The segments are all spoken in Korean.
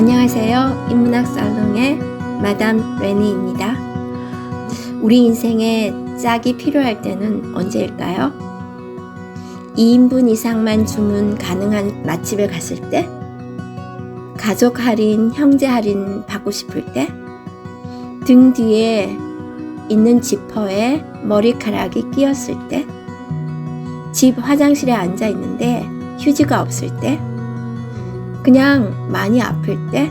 안녕하세요. 인문학 살롱의 마담 레니입니다. 우리 인생에 짝이 필요할 때는 언제일까요? 2인분 이상만 주문 가능한 맛집에 갔을 때? 가족 할인, 형제 할인 받고 싶을 때? 등 뒤에 있는 지퍼에 머리카락이 끼었을 때? 집 화장실에 앉아 있는데 휴지가 없을 때? 그냥 많이 아플 때?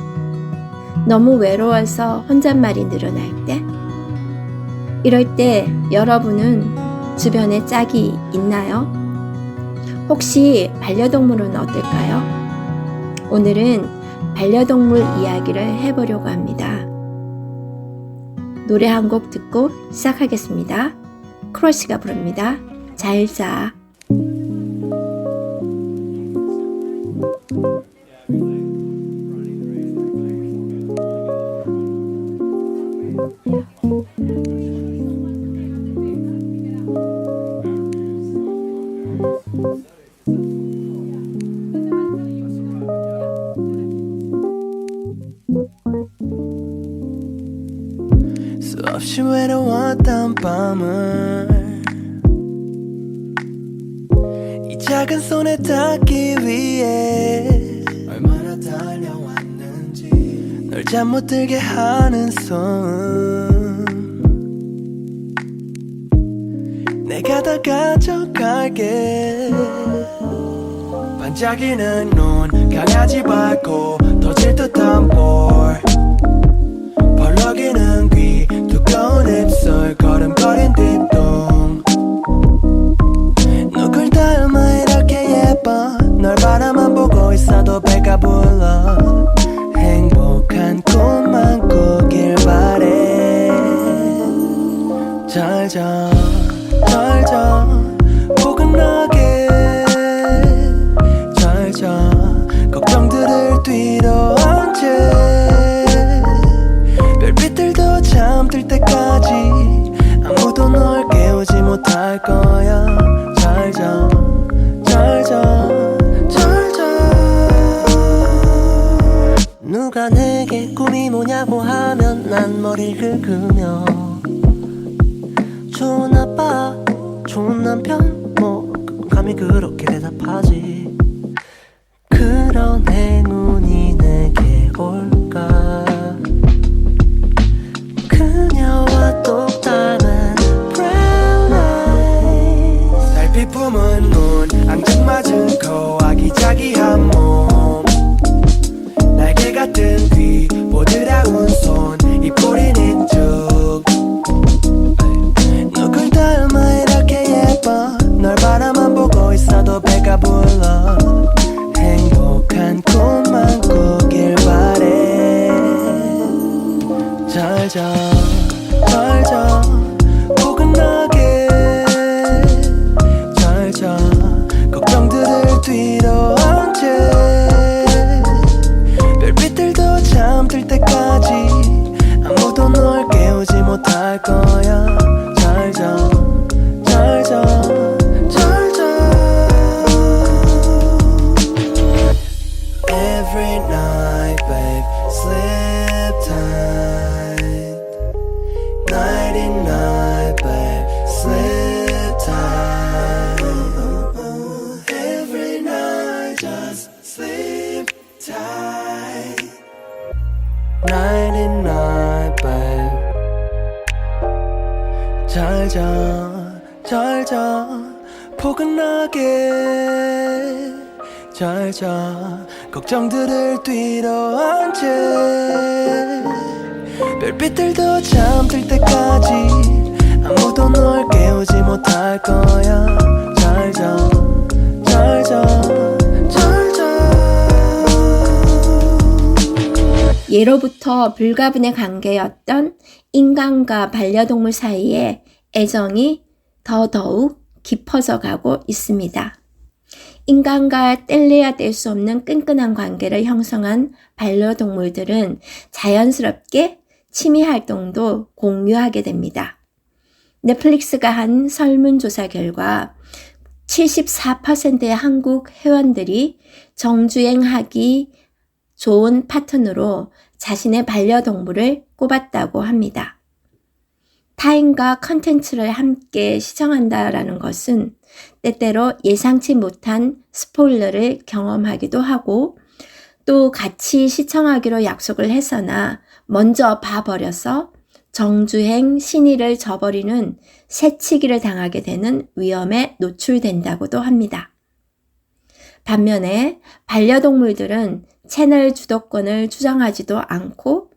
너무 외로워서 혼잣말이 늘어날 때? 이럴 때 여러분은 주변에 짝이 있나요? 혹시 반려동물은 어떨까요? 오늘은 반려동물 이야기를 해보려고 합니다. 노래 한 곡 듣고 시작하겠습니다. 크러쉬가 부릅니다. 잘 자. 수없이 외로웠던 밤을 이 작은 손에 닿기 위해 얼마나 달려왔는지 널 잠 못 들게 하는 손 내가 다 가져갈게. 반짝이는 눈 강아지 밟고 터질 듯한 볼 벌럭이는 귀 두꺼운 입술 걸음거린 뒷동 누굴 닮아 이렇게 예뻐 널 바라만 보고 있어도 배가 불러 행복한 꿈만 꾸길 바래. 잘 자 잘 자 포근하게 잘 자 걱정들을 뒤로 얹제 별빛들도 잠들 때까지 아무도 널 깨우지 못할 거야. 잘 자 잘 자 잘 자. 누가 내게 꿈이 뭐냐고 하면 난 머리를 긁으며 좋은 아빠 좋은 남편 뭐 감히 그렇게 대답하지. 그런 행운이 내게 올까. 그녀와 똑 닮은 brown eyes 달빛 품은 눈 앙증맞은 코 아기자기한 몸 날개 같은 귀 보드라운 손 입꼬리 이쪽 누굴 닮아 이렇게 예뻐 널 바라만 보고 있어도 배가 불러 행복한 꿈만 꾸길 바래. 잘 자 잘 자 포근하게 잘 자 걱정들을 뒤로 얹제 별빛들도 잠들 때까지 아무도 널 깨우지 못할 거야. 잘 자 잘 자 잘 자. Every night babe sleep tight nighty night babe sleep tight every night just sleep tight nighty night babe 잘 자 잘 자 포근하게 잘 자 걱정들을 뒤로 얹제 별빛들도 잠들 때까지 아무도 널 깨우지 못할 거야. 잘 자 잘 자 잘 자. 예로부터 불가분의 관계였던 인간과 반려동물 사이에 애정이 더더욱 깊어져 가고 있습니다. 인간과 뗄래야 뗄 수 없는 끈끈한 관계를 형성한 반려동물들은 자연스럽게 취미 활동도 공유하게 됩니다. 넷플릭스가 한 설문조사 결과 74%의 한국 회원들이 정주행하기 좋은 파트너로 자신의 반려동물을 꼽았다고 합니다. 타인과 컨텐츠를 함께 시청한다라는 것은 때때로 예상치 못한 스포일러를 경험하기도 하고 또 같이 시청하기로 약속을 했으나 먼저 봐버려서 정주행 신의를 저버리는 새치기를 당하게 되는 위험에 노출된다고도 합니다. 반면에 반려동물들은 채널 주도권을 주장하지도 않고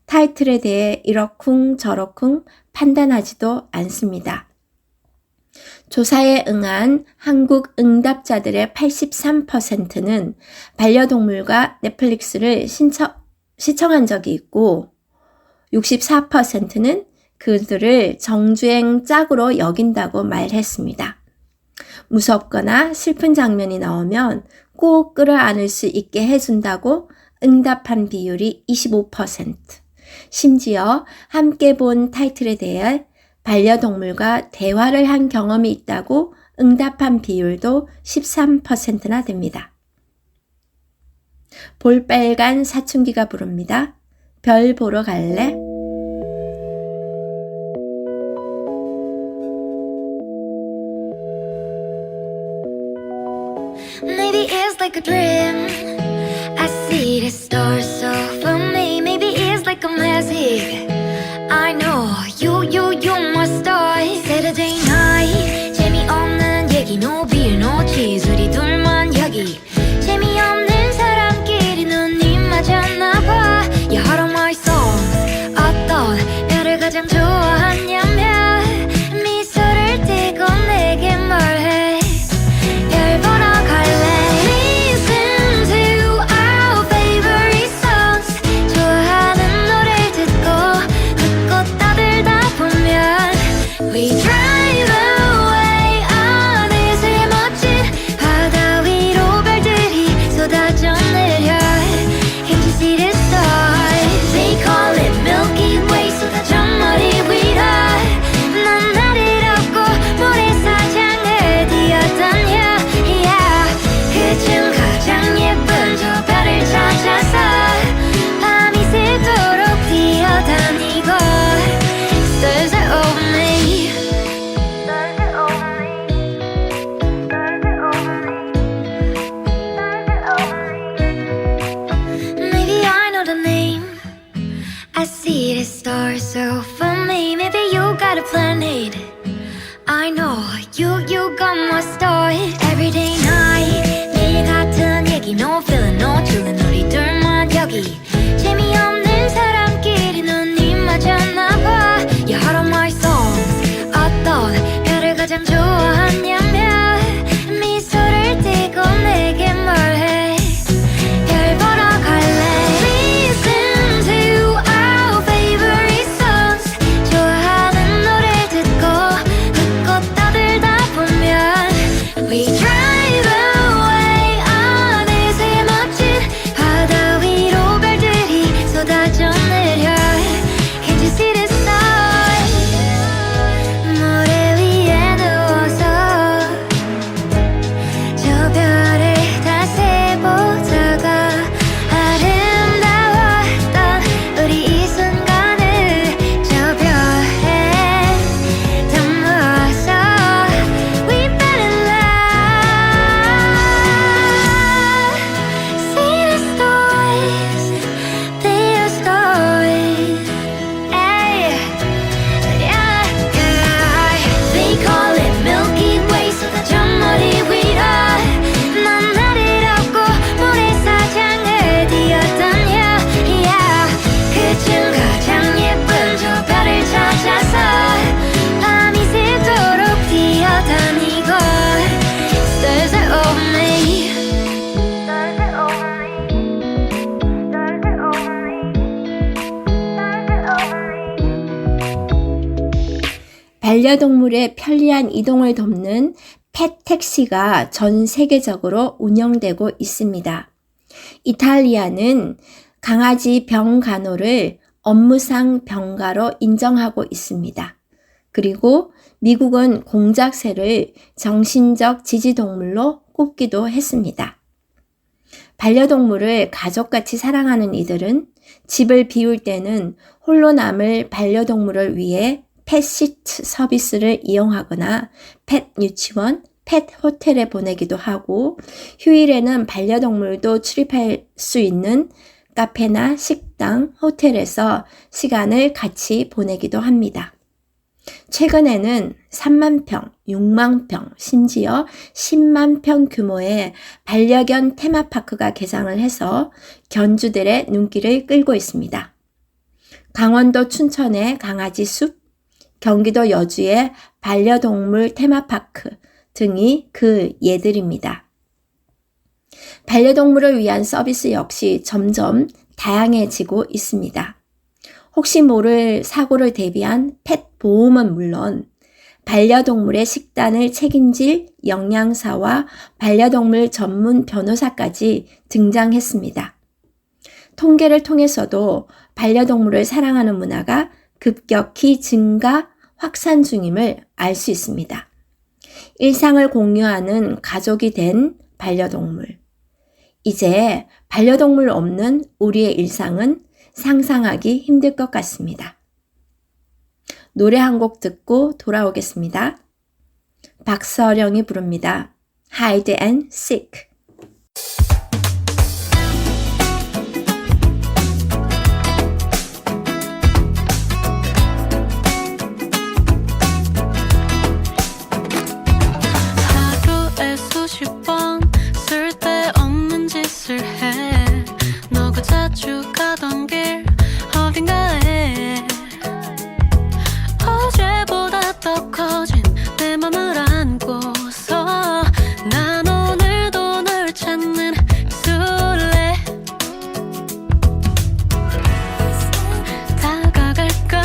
타이틀에 대해 이러쿵 저러쿵 판단하지도 않습니다. 조사에 응한 한국 응답자들의 83%는 반려동물과 넷플릭스를 시청한 적이 있고 64%는 그들을 정주행 짝으로 여긴다고 말했습니다. 무섭거나 슬픈 장면이 나오면 꼭 끌어안을 수 있게 해준다고 응답한 비율이 25%, 심지어 함께 본 타이틀에 대해 반려동물과 대화를 한 경험이 있다고 응답한 비율도 13%나 됩니다. 볼빨간 사춘기가 부릅니다. 별 보러 갈래? Maybe it's like a dream. I see the stars so for me. Maybe it's like a magic. I know you're my star. Saturday night 재미없는 얘기 no beer no cheese 우리 둘만 여기 재미없는 사람끼리 눈이 맞았나봐. You heart of my song. 어떤 별을 가장 좋아하냐면 미소를 띠고 내게 말해. 별 보러 갈래. Listen to our favorite songs. 좋아하는 노래 듣고 떠들다 보면 We drive away. 어느새 멋진 바다 위로 별들이 쏟아져 내려. Can't you see the stars? They call it Milky Way. 쏟아져 머리 위로 난 나를 업고 모래사장을 뛰어다녀. Yeah. 그중 가장 예쁜 저 별을 찾아서 밤이 새도록 뛰어다니고. Stars are over me. Stars are over me. Stars are over me. Stars are over me. Maybe I know the name. I see the stars so for me. Maybe you got a planet. I know you got my star. Everyday night 매일 같은 얘기 no feeling no chillin 우리 둘만 여기 재미없는 사람끼리 눈이 맞았나봐. You heart of my songs. 어떤 별을 가장 좋아하냐면 미소를 띠고 내게 말해. 별 보러 갈래. Listen to our favorite songs. 좋아하는 노래 듣고 떠들다 보면 We drive away. 어느새 멋진 바다 위로 별들이 쏟아져 내려. Can't you see the stars? 모래 위에 누워서 저 별을 다 세보다가 아름다웠던 우리 이 순간을 저 별에 담아서 We fell in love. See the stars, they are stars. Ay, yeah, yeah. They call it Milky Way. 쏟아져 머리 위로 난 나를 업고 모래사장을 뛰어다녀. Yeah. 그중 가장 예쁜 저 별을 찾아서 밤이 새도록 뛰어다니고. Stars are over me. Stars are over me. Stars are over me. Stars are over me. 반려동물의 편리한 이동을 돕는 펫 택시가 전 세계적으로 운영되고 있습니다. 이탈리아는 강아지 병간호를 업무상 병가로 인정하고 있습니다. 그리고 미국은 공작새를 정신적 지지동물로 꼽기도 했습니다. 반려동물을 가족같이 사랑하는 이들은 집을 비울 때는 홀로 남을 반려동물을 위해 펫시트 서비스를 이용하거나 펫 유치원, 펫 호텔에 보내기도 하고 휴일에는 반려동물도 출입할 수 있는 카페나 식당, 호텔에서 시간을 같이 보내기도 합니다. 최근에는 3만 평, 6만 평, 심지어 10만 평 규모의 반려견 테마파크가 개장을 해서 견주들의 눈길을 끌고 있습니다. 강원도 춘천의 강아지 숲, 경기도 여주의 반려동물 테마파크 등이 그 예들입니다. 반려동물을 위한 서비스 역시 점점 다양해지고 있습니다. 혹시 모를 사고를 대비한 펫 보험은 물론 반려동물의 식단을 책임질 영양사와 반려동물 전문 변호사까지 등장했습니다. 통계를 통해서도 반려동물을 사랑하는 문화가 급격히 증가, 확산 중임을 알 수 있습니다. 일상을 공유하는 가족이 된 반려동물. 이제 반려동물 없는 우리의 일상은 상상하기 힘들 것 같습니다. 노래 한 곡 듣고 돌아오겠습니다. 박서령이 부릅니다. Hide and Seek. 하루에 수십 번 쓸데없는 짓을 해 너가 자주 가던 길 어딘가에 어제보다 더 커진 내 맘을 안고서 난 오늘도 널 찾는 술래 다가갈까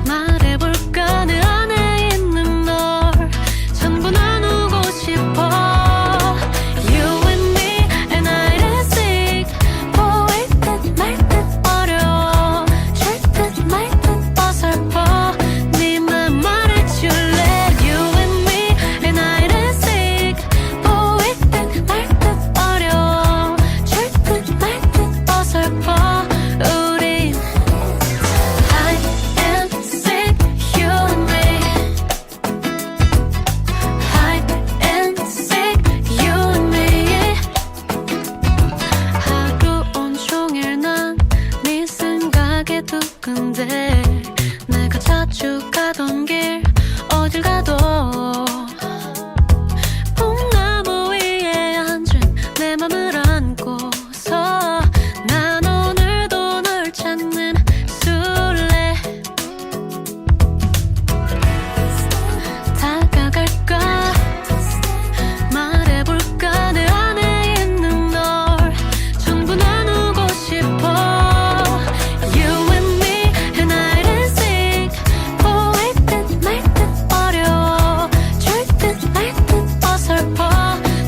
말해볼까 내 안에 있는 널 전부 나누고 싶어 You and me and hide and seek 보일 듯 말 듯 어려워 쉴 듯 말 듯 어설퍼 네 맘 말해줄래 You and me and hide and seek 보일 듯 말 듯 어려워 쉴 듯 말 듯 어설퍼 우린 Hide and seek you and me Hide and seek you and me 하루 온종일 난 네 생각에 두근대 내가 자주 가던 길 어딜 가도 뽕나무 위에 앉은 내 맘을 안고서 난 오늘도 널 찾는 술래 다가갈까 말해볼까 내 안에 있는 널 전부 나누고 싶어 You and me and hide and seek 보일 듯 말 듯 어려워 줄 듯 말 듯 어설퍼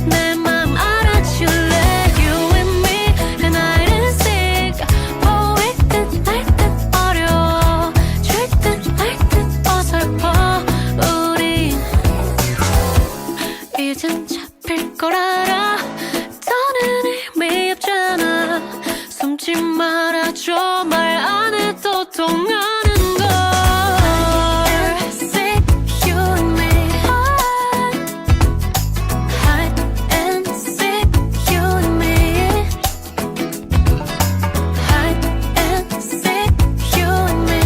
내 맘 알아줄래 You and me and hide and seek 보일 듯 말 듯 어려워 줄 듯 말 듯 어설퍼 우린 이젠 잡힐 걸 알아 더는 의미 없잖아 숨지 말아줘 말 안 해도 통하는 걸 Seek you and me Hide and seek you and me Hide and seek you and me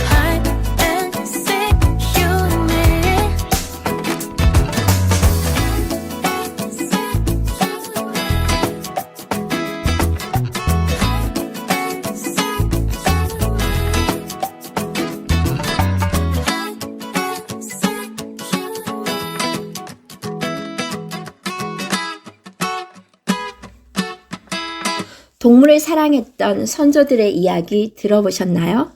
Hide and seek you and me 동물을 사랑했던 선조들의 이야기 들어보셨나요?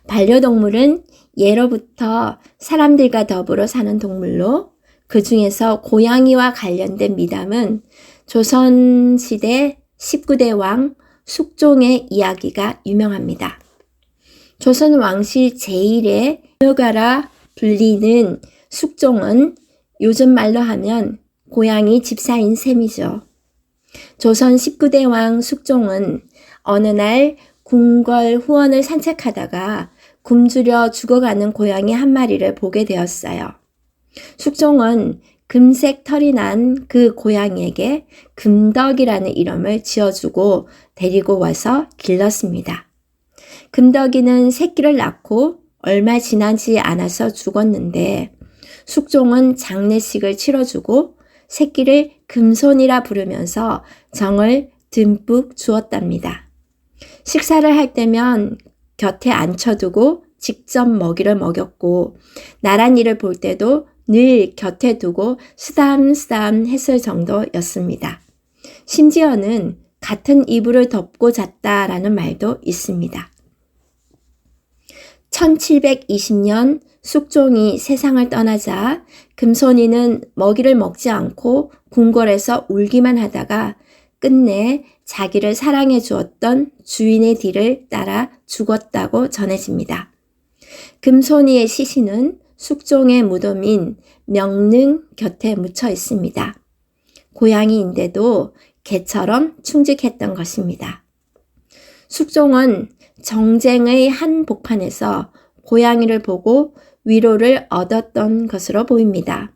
반려동물은 예로부터 사람들과 더불어 사는 동물로 그 중에서 고양이와 관련된 미담은 조선시대 19대 왕 숙종의 이야기가 유명합니다. 조선 왕실 제1의 효가라 불리는 숙종은 요즘 말로 하면 고향이 집사인 셈이죠. 조선 19대 왕 숙종은 어느 날 궁궐 후원을 산책하다가 굶주려 죽어가는 고양이 한 마리를 보게 되었어요. 숙종은 금색 털이 난 그 고양이에게 금덕이라는 이름을 지어주고 데리고 와서 길렀습니다. 금덕이는 새끼를 낳고 얼마 지나지 않아서 죽었는데 숙종은 장례식을 치러주고 새끼를 금손이라 부르면서 정을 듬뿍 주었답니다. 식사를 할 때면 곁에 앉혀두고 직접 먹이를 먹였고 나란 일을 볼 때도 늘 곁에 두고 쓰담쓰담 했을 정도였습니다. 심지어는 같은 이불을 덮고 잤다라는 말도 있습니다. 1720년 숙종이 세상을 떠나자 금손이는 먹이를 먹지 않고 궁궐에서 울기만 하다가 끝내 자기를 사랑해 주었던 주인의 뒤를 따라 죽었다고 전해집니다. 금손이의 시신은 숙종의 무덤인 명릉 곁에 묻혀 있습니다. 고양이인데도 개처럼 충직했던 것입니다. 숙종은 정쟁의 한 복판에서 고양이를 보고 위로를 얻었던 것으로 보입니다.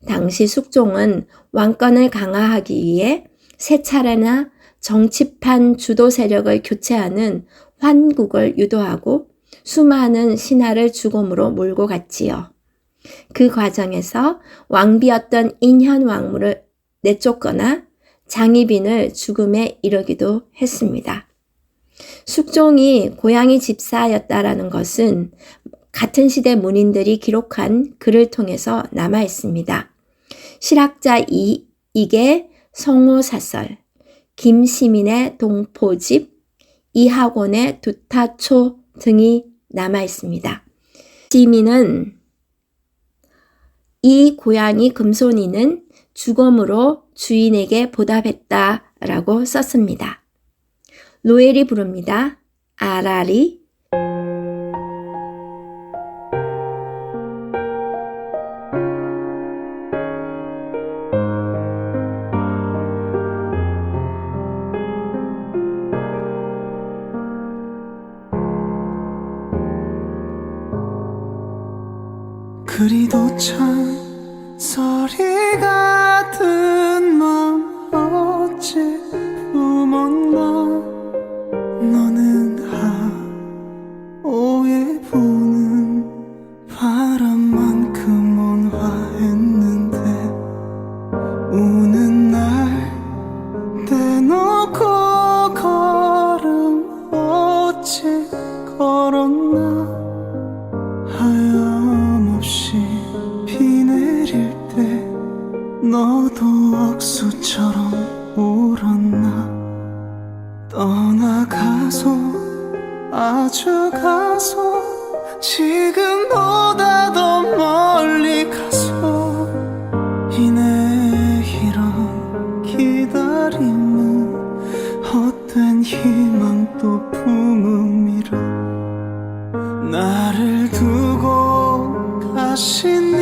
당시 숙종은 왕권을 강화하기 위해 세 차례나 정치판 주도 세력을 교체하는 환국을 유도하고 수많은 신하를 죽음으로 몰고 갔지요. 그 과정에서 왕비였던 인현 왕후를 내쫓거나 장희빈을 죽음에 이르기도 했습니다. 숙종이 고양이 집사였다라는 것은 같은 시대 문인들이 기록한 글을 통해서 남아 있습니다. 실학자 이계 성호사설, 김시민의 동포집, 이학원의 두타초 등이 남아 있습니다. 시민은 이 고양이 금손이는 죽음으로 주인에게 보답했다라고 썼습니다. 로엘이 부릅니다. 아라리. 그리도 참 소리 같은 맘 어찌 품었나. 너는 오해 부는 바람만큼 온화했는데 우는 날 떼놓고 걸음 어찌 걸었나. 하염없이 비 내릴 때 너도 억수처럼 울었나. 떠나가서 아주 가서 지금보다 더 멀리 가서 이내 이런 기다림은 헛된 희망도 품음이라. 나를 두고 가신 님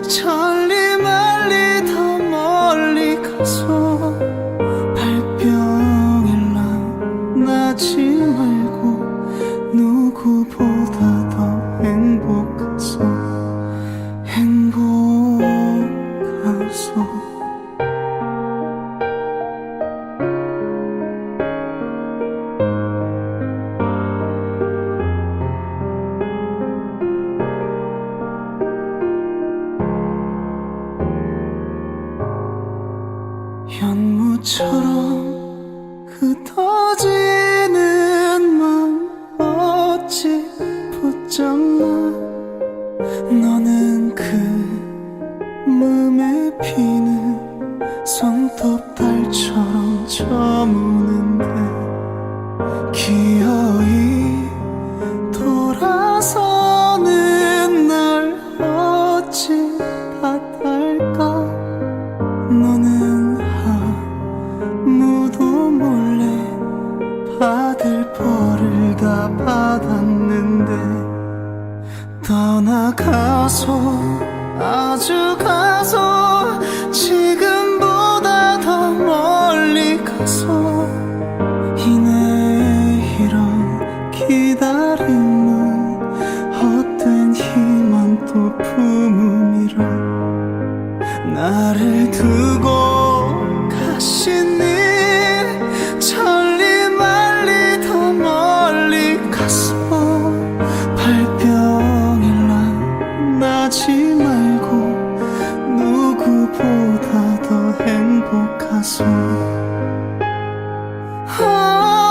천리 말리 더 멀리 가서 발병일랑 나지 말고 누구보다 더 행복하소. 행복하소. 연무처럼 흩어지는 맘 어찌 붙잡나. 너는 그 몸에 피는 손톱달처럼 저무는데 기어이 돌아서는 날 어찌 탓할까. 너는 아무도 몰래 받을 벌을 다 받았는데 떠나가서 아주 가서 지금보다 더 멀리 가서 이 내일은 기다림은 헛된 희망 또 품음이라 나를 두고 가시니 천리 말리 더 멀리 가서 발병일라 나지 말고 누구보다 더 행복하소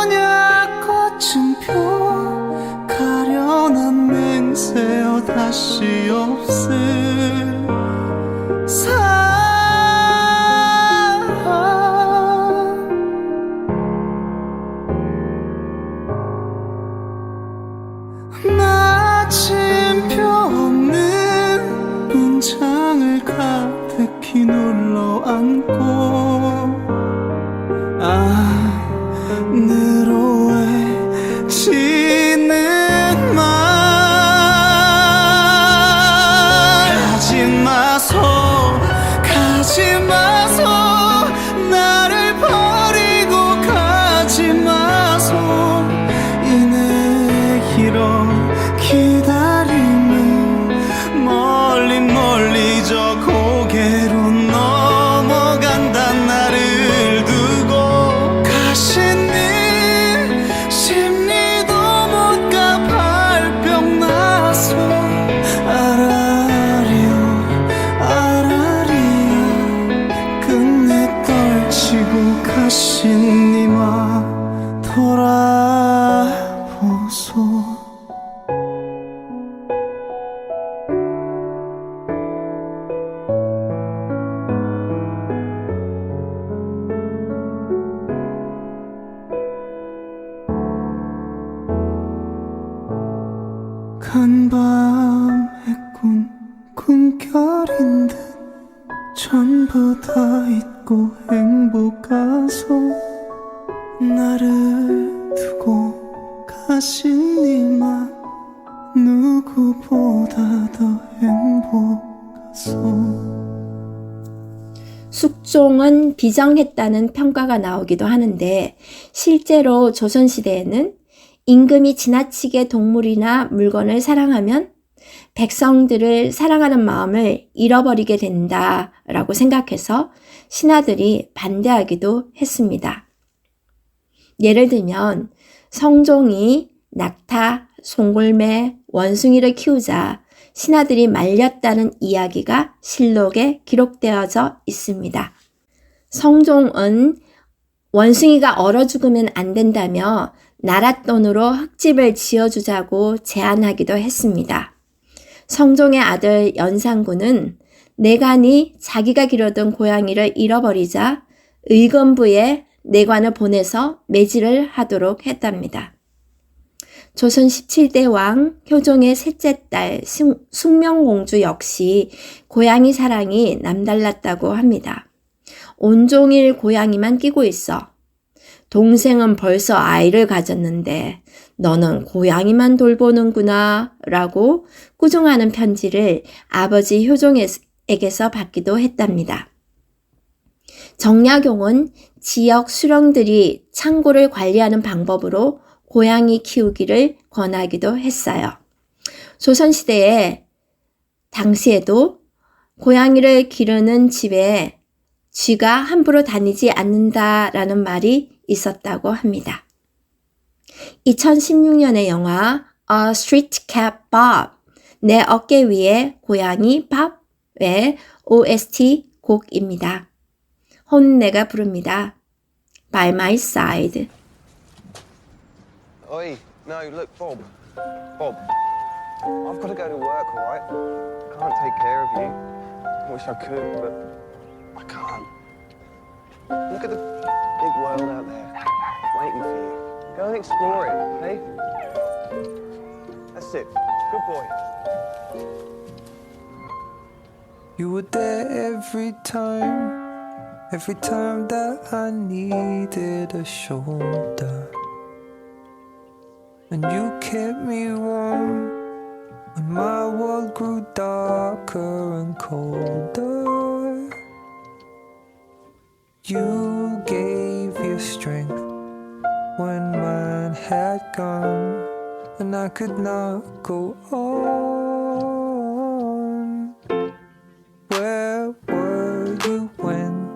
언약꽃은 펴 가련한 맹세여 다시 없을 마침표 없는 문장을 가득히 눌러 안고 안으로 외치는 말 가지 마소 가지 마소 나를 버리고 가지 마소 이내 길어 기다림은 멀리 멀리 저 고개로 넘어간다 나를 두고 가시니 심리도 못 가 발병 나서 알아리요 알아리야 끝내 떨치고 가시니마 돌아보소 간밤의 꿈결인 듯 전부 다 잊고 행복하소 나를 두고 가시니만 누구보다 더 행복하소 숙종은 비정했다는 평가가 나오기도 하는데 실제로 조선시대에는 임금이 지나치게 동물이나 물건을 사랑하면 백성들을 사랑하는 마음을 잃어버리게 된다라고 생각해서 신하들이 반대하기도 했습니다. 예를 들면 성종이 낙타, 송골매, 원숭이를 키우자 신하들이 말렸다는 이야기가 실록에 기록되어져 있습니다. 성종은 원숭이가 얼어 죽으면 안 된다며 나라 돈으로 흙집을 지어주자고 제안하기도 했습니다. 성종의 아들 연산군은 내관이 자기가 기르던 고양이를 잃어버리자 의건부에 내관을 보내서 매질을 하도록 했답니다. 조선 17대 왕 효종의 셋째 딸 숙명공주 역시 고양이 사랑이 남달랐다고 합니다. 온종일 고양이만 끼고 있어. 동생은 벌써 아이를 가졌는데 너는 고양이만 돌보는구나 라고 꾸중하는 편지를 아버지 효종에게서 받기도 했답니다. 정약용은 지역 수령들이 창고를 관리하는 방법으로 고양이 키우기를 권하기도 했어요. 조선시대에 당시에도 고양이를 기르는 집에 쥐가 함부로 다니지 않는다라는 말이 있었다고 합니다. 2016년의 영화 A Street Cat Bob, 내 어깨 위에 고양이 밥의 OST 곡입니다. 혼내가 부릅니다. By My Side. Oi, no, look, Bob. Bob, I've got to go to work, alright? I can't take care of you. I wish I could, but I can't. Look at the big world out there, waiting for you. Go and explore it, hey? That's it. Good boy. You were there every time that I needed a shoulder. And you kept me warm when my world grew darker and colder. You gave your strength when mine had gone, and I could not go on. Where were you when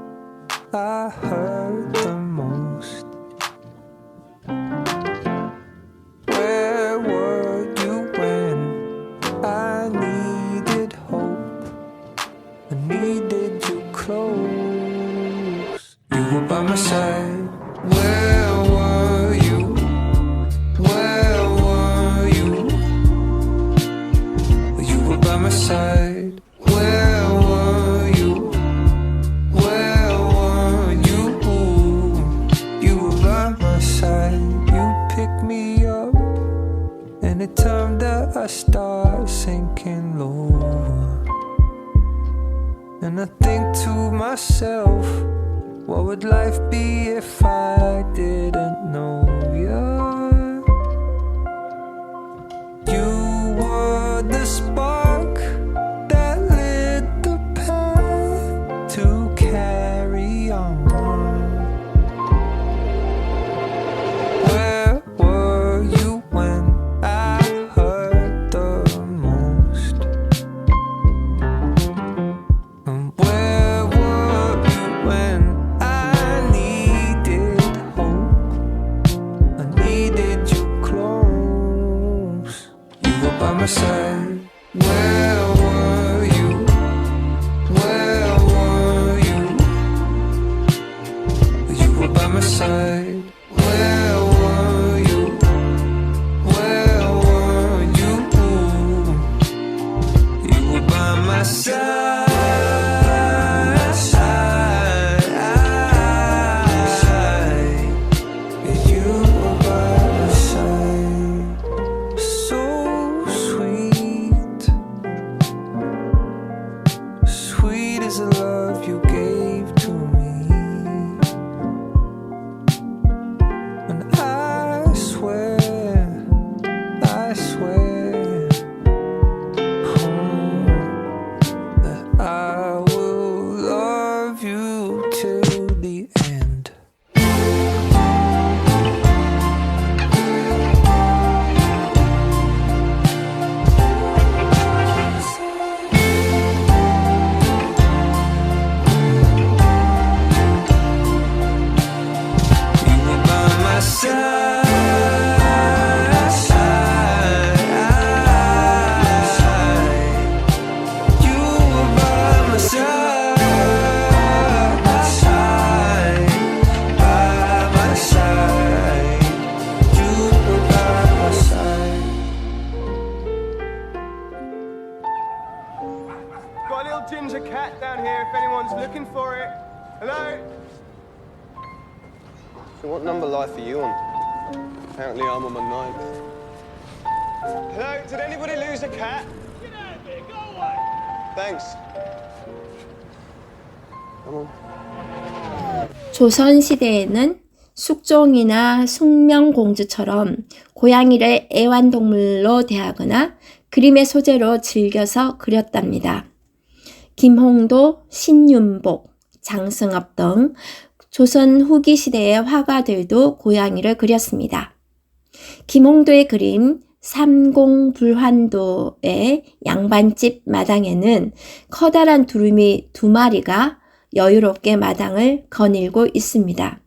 I hurt the most? Where were you when I needed hope? I needed you close. You were by my side. Where were you? Where were you? You were by my side. Where were you? Where were you? You were by my side. You picked me up anytime that I start sinking lower. And I think to myself, what would life be if I didn't know ya? You were the spark that lit the path to carry on. Where were you when I hurt the most? And where were you when I needed hope? I needed you close. You were by my side. Where were you? Where were you? You were by my side. Where were you? Where were you? You were by my side. You were by my side. So sweet, sweet is the love you gave to me. And I swear, that I will love you till the end. You were by my side. You were by my side. By my side. You were by my side. Got a little ginger cat down here if anyone's looking for it. Hello? So what number life are you on? Apparently I'm on my 9th. Hello? Did anybody lose a cat? Get out of here, go away! Thanks. Come on. 조선시대에는 숙종이나 숙명공주처럼 고양이를 애완동물로 대하거나 그림의 소재로 즐겨서 그렸답니다. 김홍도, 신윤복, 장승업 등 조선 후기 시대의 화가들도 고양이를 그렸습니다. 김홍도의 그림 삼공불환도의 양반집 마당에는 커다란 두루미 2마리가 여유롭게 마당을 거닐고 있습니다.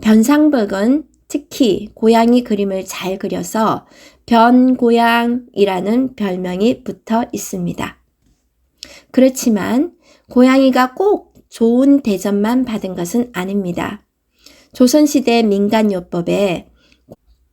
변상벽은 특히 고양이 그림을 잘 그려서 변고양이라는 별명이 붙어 있습니다. 그렇지만 고양이가 꼭 좋은 대접만 받은 것은 아닙니다. 조선시대 민간요법에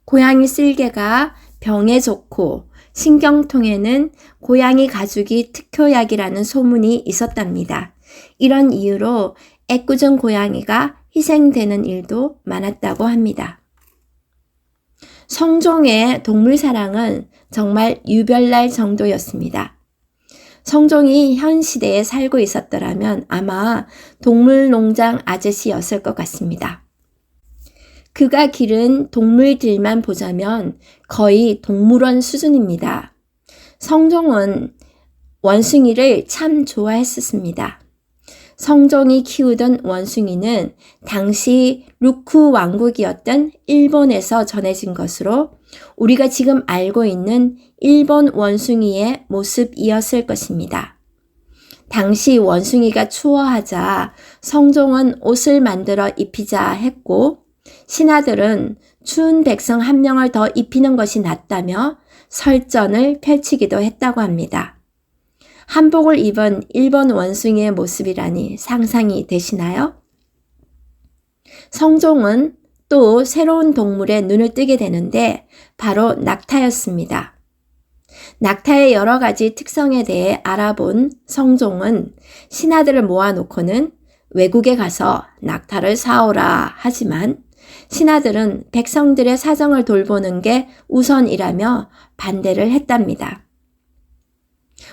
고양이 쓸개가 병에 좋고 신경통에는 고양이 가죽이 특효약이라는 소문이 있었답니다. 이런 이유로 애꿎은 고양이가 희생되는 일도 많았다고 합니다. 성종의 동물 사랑은 정말 유별날 정도였습니다. 성종이 현 시대에 살고 있었더라면 아마 동물농장 아저씨였을 것 같습니다. 그가 기른 동물들만 보자면 거의 동물원 수준입니다. 성종은 원숭이를 참 좋아했었습니다. 성종이 키우던 원숭이는 당시 루쿠 왕국이었던 일본에서 전해진 것으로 우리가 지금 알고 있는 일본 원숭이의 모습이었을 것입니다. 당시 원숭이가 추워하자 성종은 옷을 만들어 입히자 했고 신하들은 추운 백성 한 명을 더 입히는 것이 낫다며 설전을 펼치기도 했다고 합니다. 한복을 입은 일본 원숭이의 모습이라니 상상이 되시나요? 성종은 또 새로운 동물에 눈을 뜨게 되는데 바로 낙타였습니다. 낙타의 여러 가지 특성에 대해 알아본 성종은 신하들을 모아놓고는 외국에 가서 낙타를 사오라 하지만 신하들은 백성들의 사정을 돌보는 게 우선이라며 반대를 했답니다.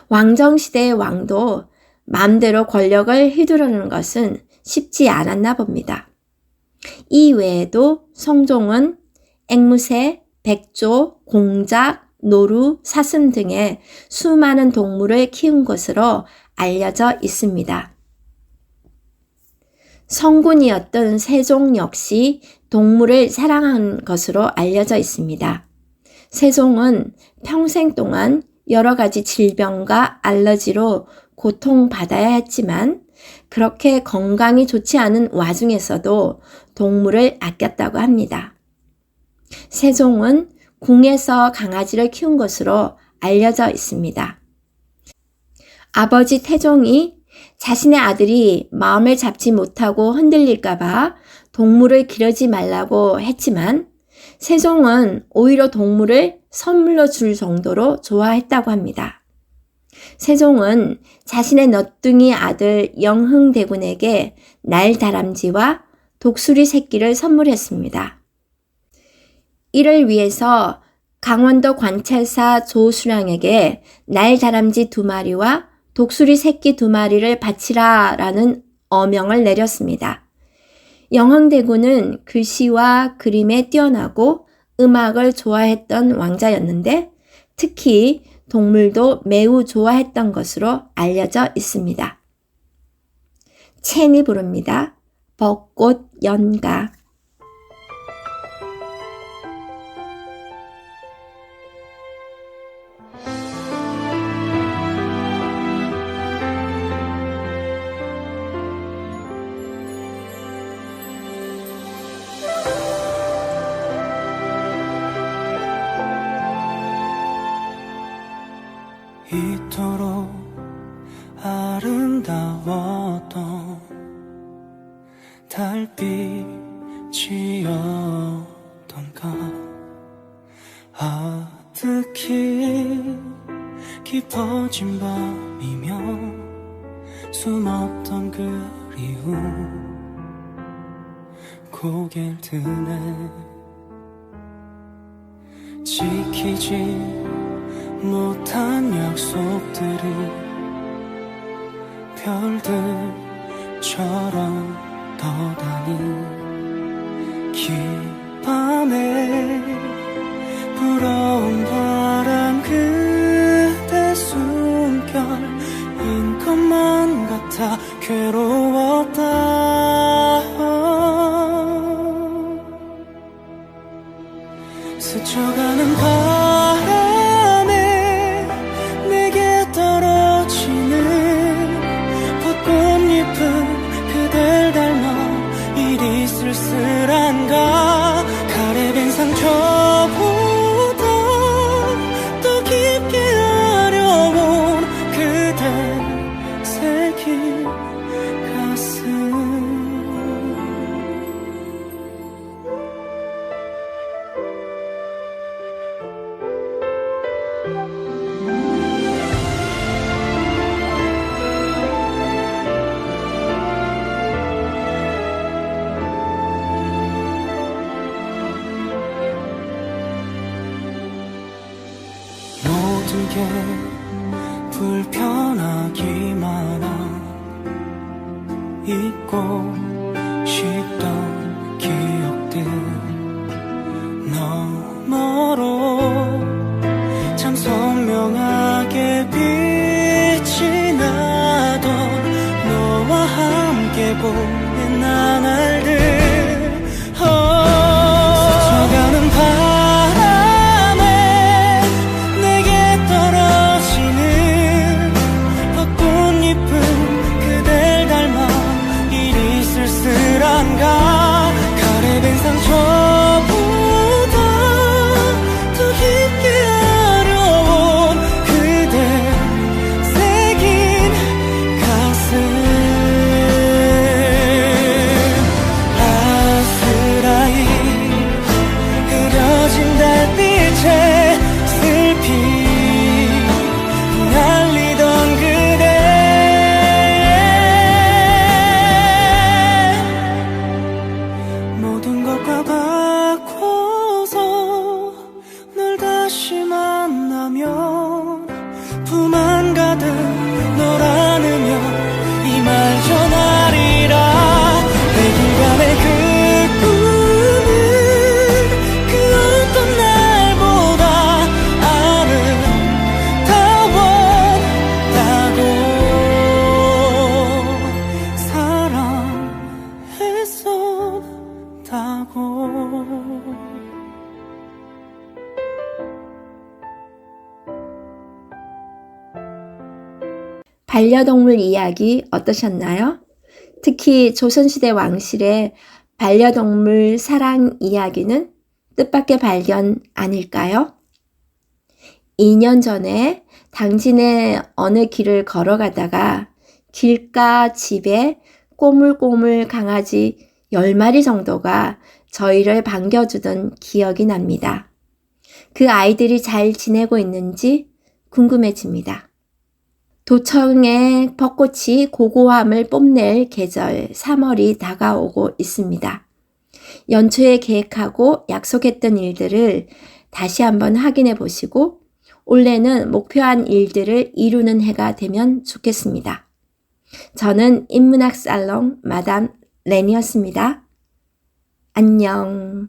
왕정시대의 왕도 마음대로 권력을 휘두르는 것은 쉽지 않았나 봅니다. 이 외에도 성종은 앵무새, 백조, 공작, 노루, 사슴 등의 수많은 동물을 키운 것으로 알려져 있습니다. 성군이었던 세종 역시 동물을 사랑한 것으로 알려져 있습니다. 세종은 평생 동안 여러 가지 질병과 알러지로 고통받아야 했지만 그렇게 건강이 좋지 않은 와중에서도 동물을 아꼈다고 합니다. 세종은 궁에서 강아지를 키운 것으로 알려져 있습니다. 아버지 태종이 자신의 아들이 마음을 잡지 못하고 흔들릴까봐 동물을 기르지 말라고 했지만 세종은 오히려 동물을 선물로 줄 정도로 좋아했다고 합니다. 세종은 자신의 너뚱이 아들 영흥대군에게 날다람쥐와 독수리 새끼를 선물했습니다. 이를 위해서 강원도 관찰사 조수량에게 날다람쥐 2마리와 독수리 새끼 2마리를 바치라 라는 어명을 내렸습니다. 영흥대군은 글씨와 그림에 뛰어나고 음악을 좋아했던 왕자였는데 특히 동물도 매우 좋아했던 것으로 알려져 있습니다. 첸이 부릅니다. 벚꽃 연가. 이토록 아름다웠던 달빛이었던가 아득히 깊어진 밤이며 숨었던 그리움 고개를 드네 지키지 못한 약속들이 별들처럼 떠다니 깊밤에 불어온 바람 그대 숨결인 것만 같아 괴로웠다 스쳐가는 바람에 내게 떨어지는 벚꽃잎은 그댈 닮아 이리 쓸쓸한가 가래빈 상처보다 더 깊게 아려온 그대 새긴 가슴 모든 게 불편하기만 한 잊고 싶던 기억들 너머로 참 선명하게 함께 보낸 나날들 스쳐가는 바람에 내게 떨어지는 벚꽃잎은 그댈 닮아 이리 쓸쓸한가 가래된 상처보다 더 깊게 아려온 그대 새긴 가슴 아스라이 흐려진 달빛에 슬피 날리던 그대 모든 것과 바꿔서 널 다시 만나면 품 한가득 널 안으며 이 말 전하리라 내 길감의 그 꿈은 그 어떤 날보다 아름다웠다고 사랑했었다고 반려동물 이야기 어떠셨나요? 특히 조선시대 왕실의 반려동물 사랑 이야기는 뜻밖의 발견 아닐까요? 2년 전에 당진의 어느 길을 걸어가다가 길가 집에 꼬물꼬물 강아지 10마리 정도가 저희를 반겨주던 기억이 납니다. 그 아이들이 잘 지내고 있는지 궁금해집니다. 도청의 벚꽃이 고고함을 뽐낼 계절 3월이 다가오고 있습니다. 연초에 계획하고 약속했던 일들을 다시 한번 확인해 보시고 올해는 목표한 일들을 이루는 해가 되면 좋겠습니다. 저는 인문학 살롱 마담 렌이었습니다. 안녕.